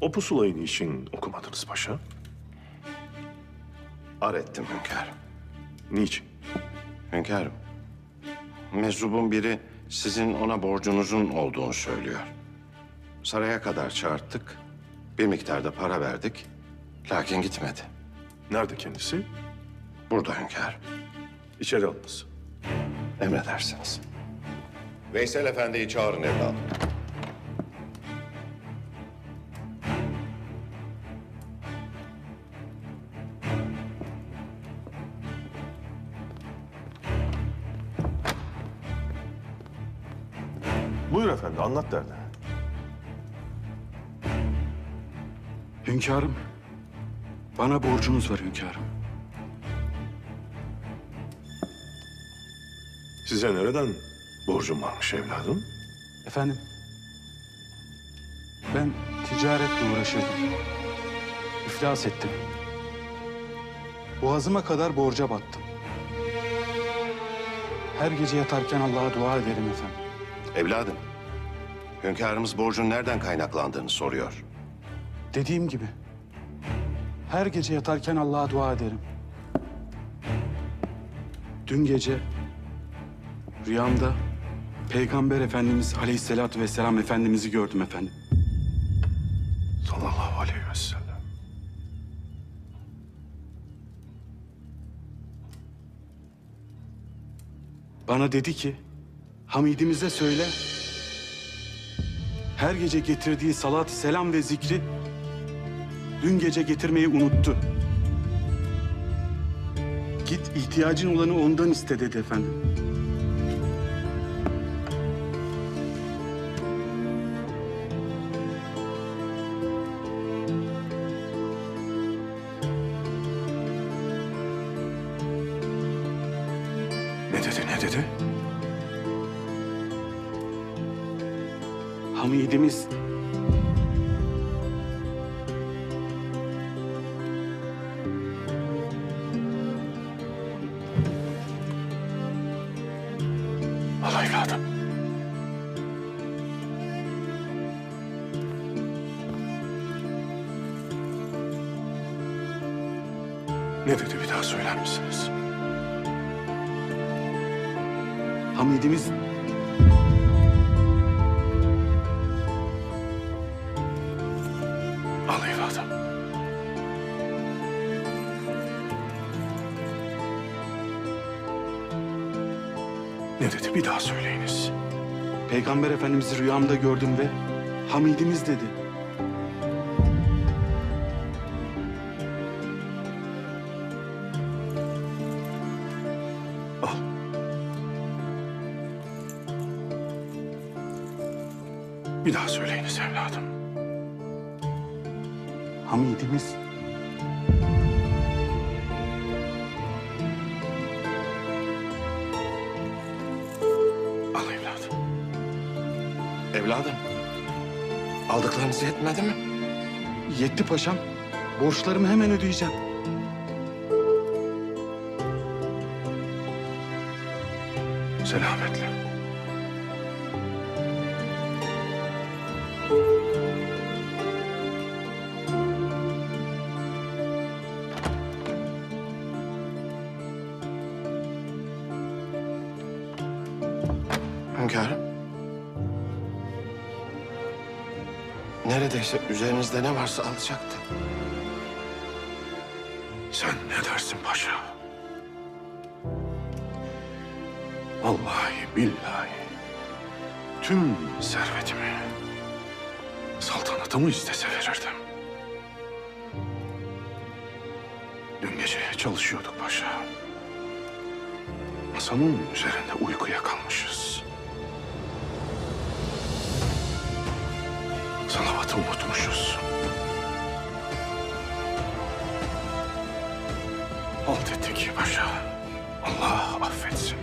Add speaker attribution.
Speaker 1: O pusulayı niçin okumadınız paşa?
Speaker 2: Ar ettim hünkârım.
Speaker 1: Niçin?
Speaker 2: Hünkârım, meczubun biri sizin ona borcunuzun olduğunu söylüyor. Saraya kadar çağırttık, bir miktarda para verdik, lakin gitmedi.
Speaker 1: Nerede kendisi?
Speaker 2: Burada hünkârım,
Speaker 1: İçeri alınız.
Speaker 2: emredersiniz.
Speaker 3: Veysel Efendi'yi çağırın evladım.
Speaker 1: Buyur efendi, anlat derdini.
Speaker 4: Hünkârım, bana borcunuz var hünkârım.
Speaker 1: Size nereden borcum varmış evladım?
Speaker 4: Efendim, ben ticaretle uğraşıyordum. İflas ettim. Boğazıma kadar borca battım. Her gece yatarken Allah'a dua ederim efendim.
Speaker 2: Evladım, hünkârımız borcun nereden kaynaklandığını soruyor.
Speaker 4: Dediğim gibi, her gece yatarken Allah'a dua ederim. Dün gece rüyamda Peygamber Efendimiz Aleyhisselatü Vesselam Efendimiz'i gördüm efendim.
Speaker 1: Sallallahu aleyhi ve sellem.
Speaker 4: Bana dedi ki, Hamidimize söyle, her gece getirdiği salat, selam ve zikri dün gece getirmeyi unuttu. Git ihtiyacın olanı ondan iste dedi efendim.
Speaker 1: Ne dedi, ne dedi?
Speaker 4: Hamidimiz
Speaker 1: Al evladım. Ne dedi, bir daha söyler misiniz?
Speaker 4: Hamidimiz
Speaker 1: Al evladım. Ne dedi, bir daha söyleyiniz.
Speaker 4: Peygamber Efendimiz'i rüyamda gördüm ve Hamidimiz dedi.
Speaker 1: Al. Bir daha söyleyiniz evladım.
Speaker 4: Hamidimiz
Speaker 1: Al evladım.
Speaker 2: Evladım, aldıklarınız yetmedi mi?
Speaker 4: yetti paşam. Borçlarımı hemen ödeyeceğim.
Speaker 1: Selametle.
Speaker 2: Hünkârım. Neredeyse üzerinizde ne varsa alacaktı.
Speaker 1: Sen ne dersin paşa? Vallahi billahi tüm servetimi, saltanatımı istese verirdim. Dün gece çalışıyorduk paşa. Masamın üzerinde uykuya kalmışız. Salavatı unutmuşuz. Halt ettik paşa. Allah affetsin.